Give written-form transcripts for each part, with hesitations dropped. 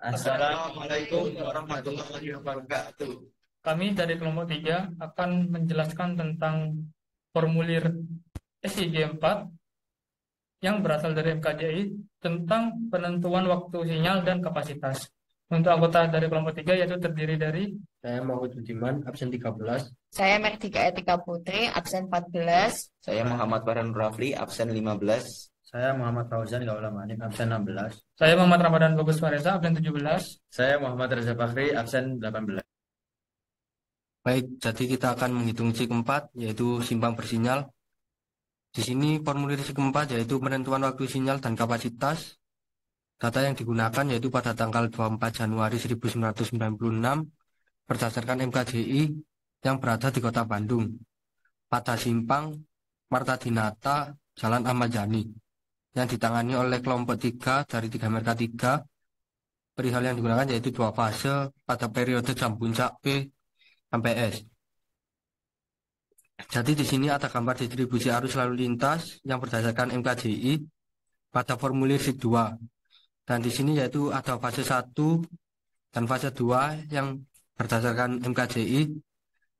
Assalamualaikum warahmatullahi wabarakatuh. Kami dari kelompok 3 akan menjelaskan tentang formulir SIG 4 yang berasal dari MKJI tentang penentuan waktu sinyal dan kapasitas. Untuk anggota dari kelompok 3 yaitu terdiri dari Saya Muhammad Budiman, absen 13. Saya Merdeka Etika Putri, absen 14. Saya Muhammad Farhan Rafli, absen 15. Saya Muhammad Fauzan Gaula Manik, absen 16. saya Muhammad Ramadan Bagus Fareza, absen 17. Saya Muhammad Reza Fakhri, absen 18. Baik, jadi kita akan menghitung si keempat, yaitu simpang bersinyal. Di sini formulir si keempat yaitu penentuan waktu sinyal dan kapasitas. Data yang digunakan yaitu pada tanggal 24 Januari 1996 berdasarkan MKJI yang berada di Kota Bandung. Pada simpang Marta Dinata, Jalan Ahmad Yani, yang ditangani oleh kelompok 3 dari 3 MRK 3. Perihal yang digunakan yaitu 2 fase pada periode jam puncak P sampai S. Jadi di sini ada gambar distribusi arus lalu lintas yang berdasarkan MKJI pada formulir SIG 2. Dan di sini yaitu ada fase 1 dan fase 2 yang berdasarkan MKJI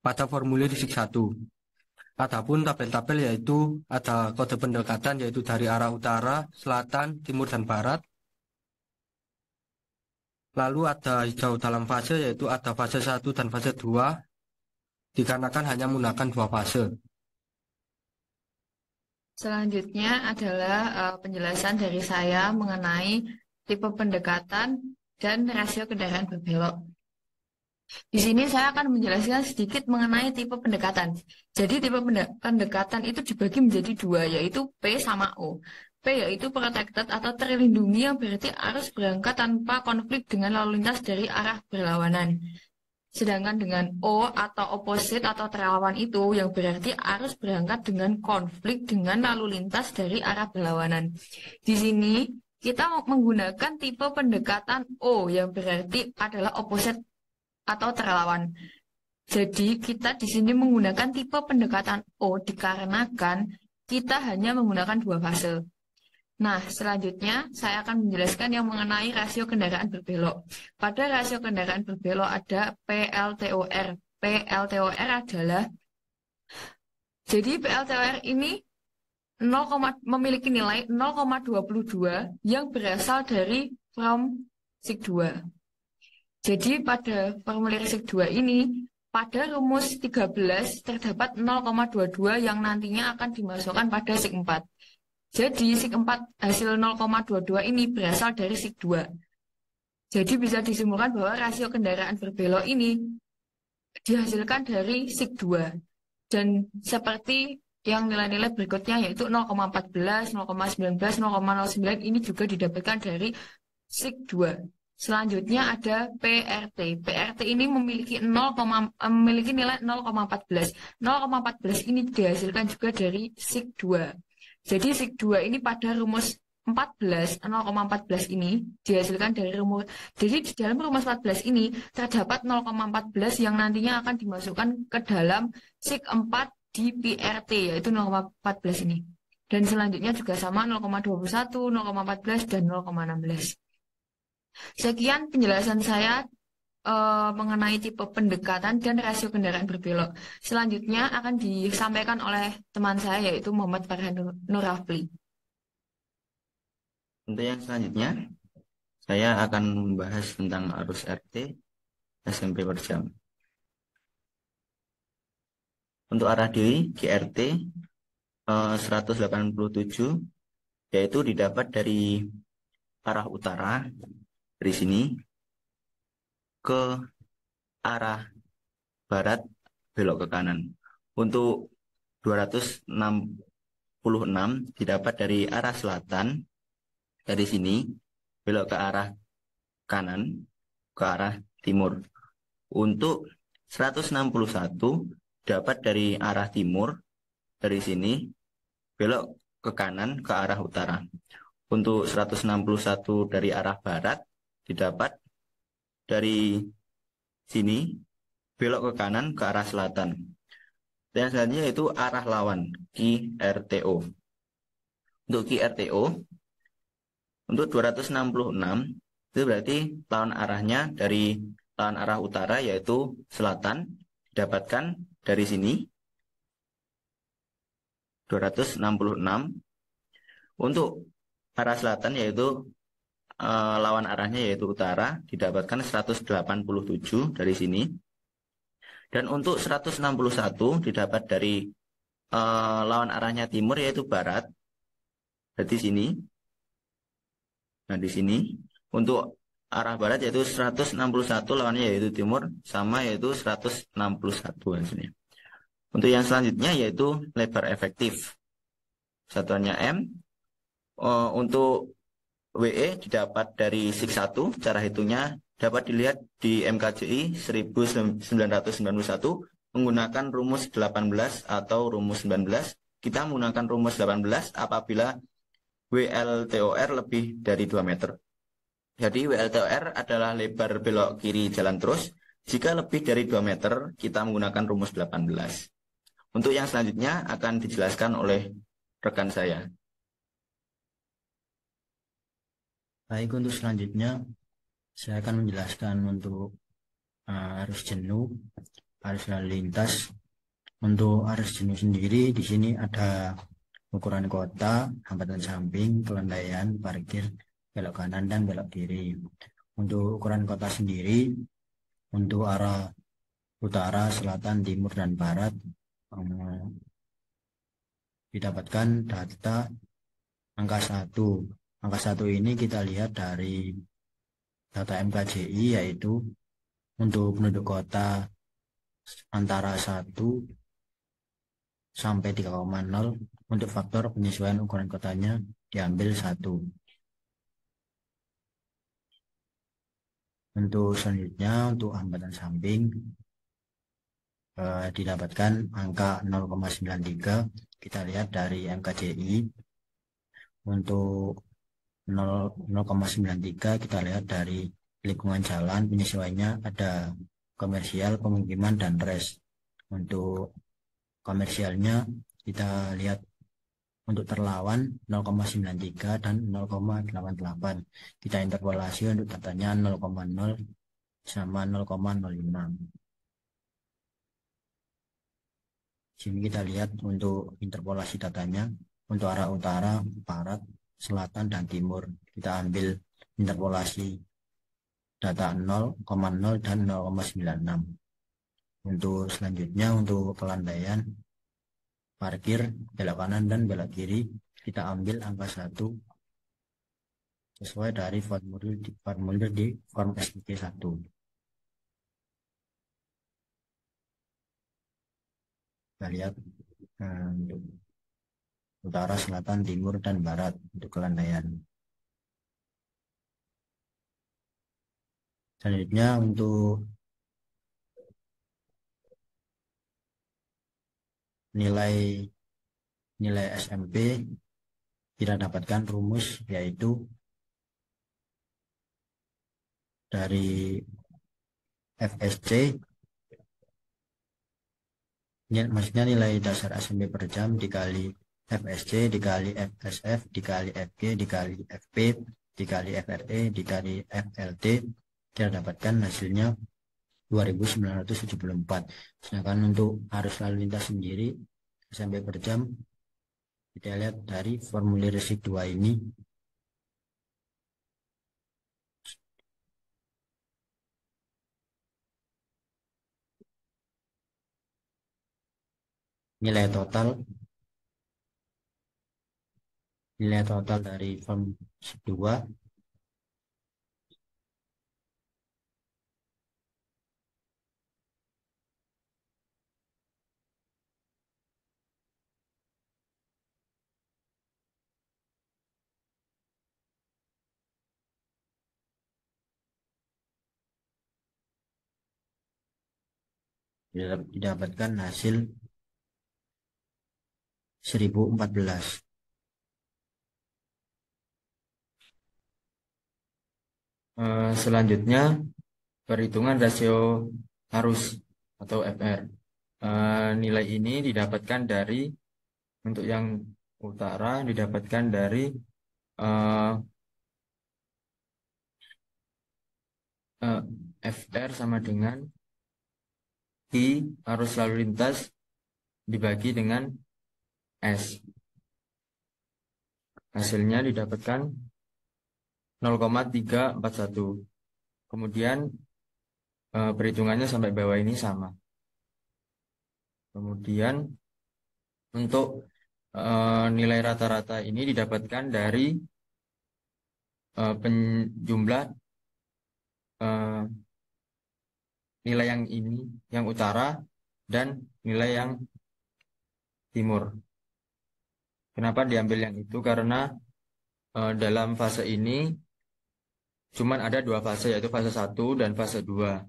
pada formulir SIG 1. Adapun tabel-tabel yaitu ada kode pendekatan yaitu dari arah utara, selatan, timur, dan barat. Lalu ada hijau dalam fase yaitu ada fase 1 dan fase 2 dikarenakan hanya menggunakan 2 fase. Selanjutnya adalah penjelasan dari saya mengenai tipe pendekatan dan rasio kendaraan berbelok. Di sini saya akan menjelaskan sedikit mengenai tipe pendekatan. Jadi tipe pendekatan itu dibagi menjadi 2, yaitu P sama O. P yaitu protected atau terlindungi, yang berarti arus berangkat tanpa konflik dengan lalu lintas dari arah berlawanan. Sedangkan dengan O atau opposite atau terlawan itu yang berarti arus berangkat dengan konflik dengan lalu lintas dari arah berlawanan. Di sini kita menggunakan tipe pendekatan O yang berarti adalah opposite atau terlawan. Jadi kita di sini menggunakan tipe pendekatan O dikarenakan kita hanya menggunakan 2 fase. Nah, selanjutnya saya akan menjelaskan yang mengenai rasio kendaraan berbelok. Pada rasio kendaraan berbelok ada PLTOR. PLTOR adalah, jadi PLTOR ini memiliki nilai 0,22 yang berasal dari SIG 2. Jadi pada formulir SIG 2 ini, pada rumus 13 terdapat 0,22 yang nantinya akan dimasukkan pada SIG 4. Jadi SIG 4 hasil 0,22 ini berasal dari SIG 2. Jadi bisa disimpulkan bahwa rasio kendaraan berbelok ini dihasilkan dari SIG 2. Dan seperti yang nilai-nilai berikutnya yaitu 0,14, 0,19, 0,09 ini juga didapatkan dari SIG 2. Selanjutnya ada PRT. PRT ini memiliki nilai 0,14. 0,14 ini dihasilkan juga dari SIG 2. Jadi SIG 2 ini pada rumus 14, 0,14 ini dihasilkan dari rumus. Jadi di dalam rumus 14 ini terdapat 0,14 yang nantinya akan dimasukkan ke dalam SIG 4 di PRT, yaitu 0,14 ini. Dan selanjutnya juga sama 0,21, 0,14, dan 0,16. Sekian penjelasan saya mengenai tipe pendekatan dan rasio kendaraan berbelok. Selanjutnya akan disampaikan oleh teman saya yaitu Muhammad Farhan Nurafli. Untuk yang selanjutnya, saya akan membahas tentang arus RT SMP per jam. Untuk arah diri GRT 187 yaitu didapat dari arah utara dari sini ke arah barat belok ke kanan. Untuk 266 didapat dari arah selatan dari sini belok ke arah kanan ke arah timur. Untuk 161 dapat dari arah timur dari sini belok ke kanan ke arah utara. Untuk 161 dari arah barat didapat dari sini belok ke kanan ke arah selatan. Dan selanjutnya itu arah lawan QRTO. Untuk QRTO untuk 266 Itu berarti lawan arahnya dari lawan arah utara yaitu selatan didapatkan dari sini 266. Untuk arah selatan yaitu lawan arahnya yaitu utara didapatkan 187 dari sini. Dan untuk 161 didapat dari lawan arahnya timur yaitu barat. Berarti sini. Nah, di sini untuk arah barat yaitu 161 lawannya yaitu timur sama yaitu 161 hasilnya. Untuk yang selanjutnya yaitu lebar efektif. Satuannya M. Untuk WE didapat dari sig 1, cara hitungnya dapat dilihat di MKJI 1991 menggunakan rumus 18 atau rumus 19. Kita menggunakan rumus 18 apabila WLTOR lebih dari 2 meter. Jadi WLTOR adalah lebar belok kiri jalan terus. Jika lebih dari 2 meter, kita menggunakan rumus 18. Untuk yang selanjutnya akan dijelaskan oleh rekan saya. Baik, untuk selanjutnya saya akan menjelaskan untuk arus jenuh, arus lalu lintas. Untuk arus jenuh sendiri di sini ada ukuran kota, hambatan samping, kelandaian, parkir, belok kanan dan belok kiri. Untuk ukuran kota sendiri, untuk arah utara, selatan, timur dan barat didapatkan data angka 1. Angka 1 ini kita lihat dari data MKJI yaitu untuk penduduk kota antara 1 sampai 3,0. Untuk faktor penyesuaian ukuran kotanya diambil 1. Untuk selanjutnya untuk hambatan samping didapatkan angka 0,93. Kita lihat dari MKJI. Untuk 0,93 kita lihat dari lingkungan jalan, penyesuaiannya ada komersial, pemukiman, dan res. Untuk komersialnya kita lihat untuk terlawan 0,93 dan 0,88. Kita interpolasi untuk datanya 0,0 sama 0,05. Sini kita lihat untuk interpolasi datanya untuk arah utara, barat, selatan, dan timur. Kita ambil interpolasi data 0,0 dan 0,96. Untuk selanjutnya untuk kelandaian, parkir, belok kanan dan belok kiri, kita ambil angka 1 sesuai dari formulir di form SPK 1. Kita lihat untuk utara, selatan, timur, dan barat untuk kelandaian. Selanjutnya untuk nilai SMP kita dapatkan rumus yaitu dari FSC, maksudnya nilai dasar SMP per jam dikali FSC dikali FSF dikali FG dikali FP dikali FRE dikali FLT, kita dapatkan hasilnya 2974. Sedangkan untuk arus lalu lintas sendiri SMP per jam kita lihat dari formulir sig 2 ini. Nilai total dari form sig 2 didapatkan hasil 1014. Selanjutnya perhitungan rasio arus atau FR. Nilai ini didapatkan dari untuk yang utara didapatkan dari eh, FR sama dengan I arus lalu lintas dibagi dengan S. Hasilnya didapatkan 0,341. Kemudian perhitungannya sampai bawah ini sama. Kemudian untuk nilai rata-rata ini didapatkan dari jumlah nilai yang ini, yang utara, dan nilai yang timur. Kenapa diambil yang itu? Karena dalam fase ini cuman ada dua fase, yaitu fase 1 dan fase 2.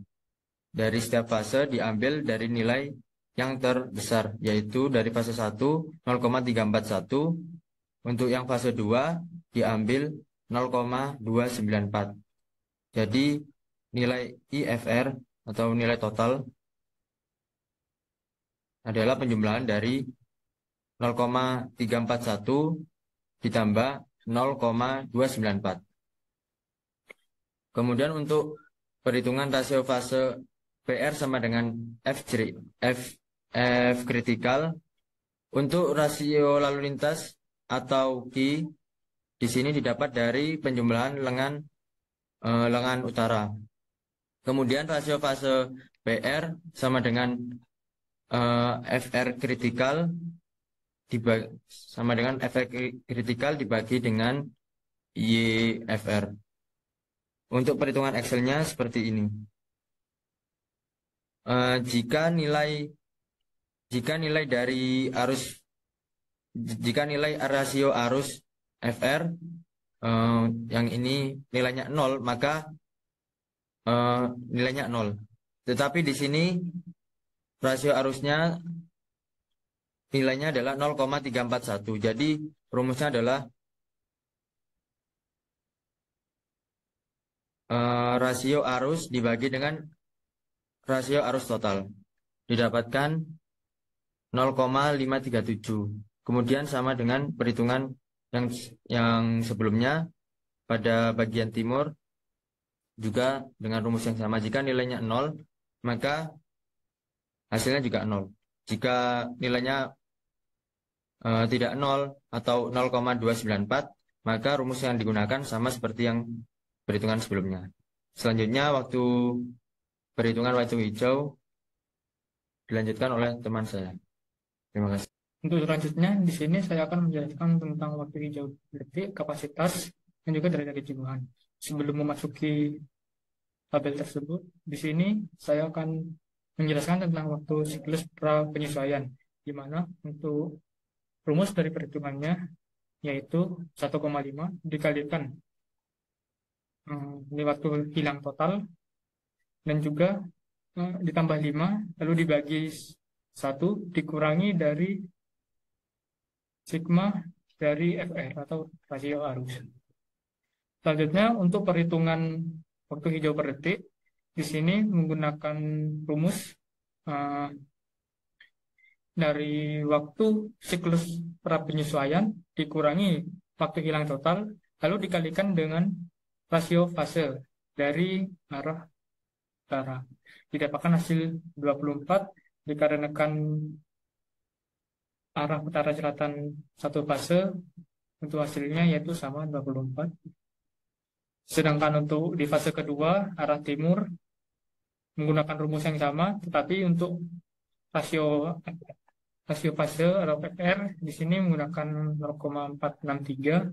Dari setiap fase diambil dari nilai yang terbesar, yaitu dari fase 1 0,341. Untuk yang fase 2 diambil 0,294. Jadi nilai IFR atau nilai total adalah penjumlahan dari 0,341 ditambah 0,294. Kemudian untuk perhitungan rasio fase PR sama dengan F kritikal. Untuk rasio lalu lintas atau Q di sini didapat dari penjumlahan lengan utara. Kemudian rasio fase PR sama dengan FR kritikal sama dengan FR kritikal dibagi dengan YFR. Untuk perhitungan Excel-nya seperti ini. Jika nilai rasio arus FR yang ini nilainya 0, maka nilainya 0. Tetapi di sini rasio arusnya nilainya adalah 0,341. Jadi rumusnya adalah rasio arus dibagi dengan rasio arus total. Didapatkan 0,537. Kemudian sama dengan perhitungan yang sebelumnya pada bagian timur juga dengan rumus yang sama. Jika nilainya 0, maka hasilnya juga 0. Jika nilainya tidak 0 atau 0,294, maka rumus yang digunakan sama seperti yang perhitungan sebelumnya. Selanjutnya perhitungan waktu hijau dilanjutkan oleh teman saya. Terima kasih. Untuk selanjutnya, di sini saya akan menjelaskan tentang waktu hijau detik, kapasitas, dan juga derajat kejenuhan. Sebelum memasuki tabel tersebut, di sini saya akan menjelaskan tentang waktu siklus pra penyesuaian, di mana untuk rumus dari perhitungannya yaitu 1,5 dikalikan ini waktu hilang total, dan juga ditambah 5 lalu dibagi 1 dikurangi dari sigma dari FR atau rasio arus. Selanjutnya untuk perhitungan waktu hijau per detik, di sini menggunakan rumus dari waktu siklus pra penyesuaian dikurangi waktu hilang total lalu dikalikan dengan rasio fase dari arah utara. Didapatkan hasil 24 dikarenakan arah utara selatan satu fase, untuk hasilnya yaitu sama 24. Sedangkan untuk di fase kedua arah timur menggunakan rumus yang sama, tetapi untuk rasio fase atau PR di sini menggunakan 0,463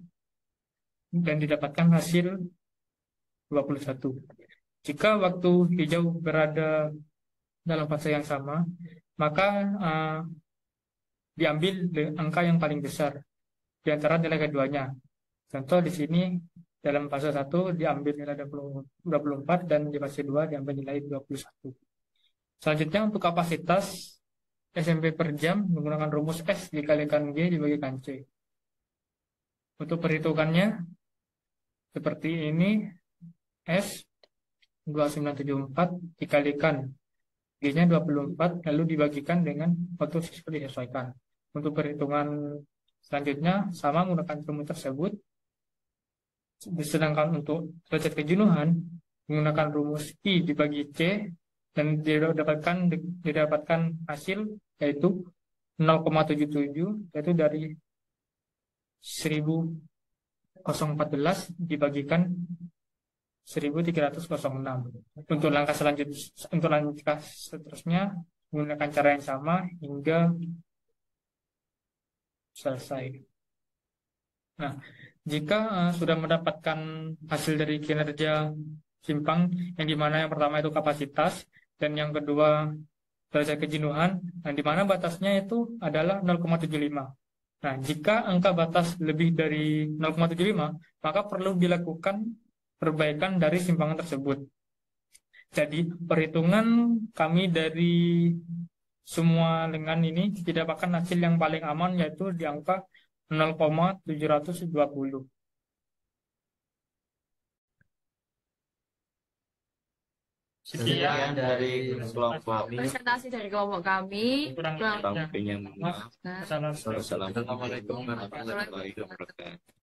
dan didapatkan hasil 21. Jika waktu hijau berada dalam fase yang sama, maka diambil angka yang paling besar di antara nilai keduanya. Contoh di sini dalam fase 1 diambil nilai 24 dan di fase 2 diambil nilai 21. Selanjutnya untuk kapasitas SMP per jam menggunakan rumus S dikalikan G dibagikan C. Untuk perhitungannya seperti ini, S 2974 dikalikan G-nya 24 lalu dibagikan dengan waktu siswa disesuaikan. Untuk perhitungan selanjutnya sama menggunakan rumus tersebut. Sedangkan untuk derajat kejenuhan menggunakan rumus I dibagi C dan didapatkan hasil yaitu 0,77, yaitu dari 1014 dibagikan 1306. Untuk langkah seterusnya menggunakan cara yang sama hingga selesai. Nah, jika sudah mendapatkan hasil dari kinerja simpang, yang dimana yang pertama itu kapasitas dan yang kedua derajat kejenuhan, dan dimana batasnya itu adalah 0,75. Nah, jika angka batas lebih dari 0,75, maka perlu dilakukan perbaikan dari simpangan tersebut. Jadi, perhitungan kami dari semua lengan ini didapatkan hasil yang paling aman, yaitu di angka 0,720. Sekian dari kelompok kami. Presentasi dari kelompok kami. Kurang Bang lebihnya. Pinya, Maaf. Nah, Assalamualaikum warahmatullahi wabarakatuh.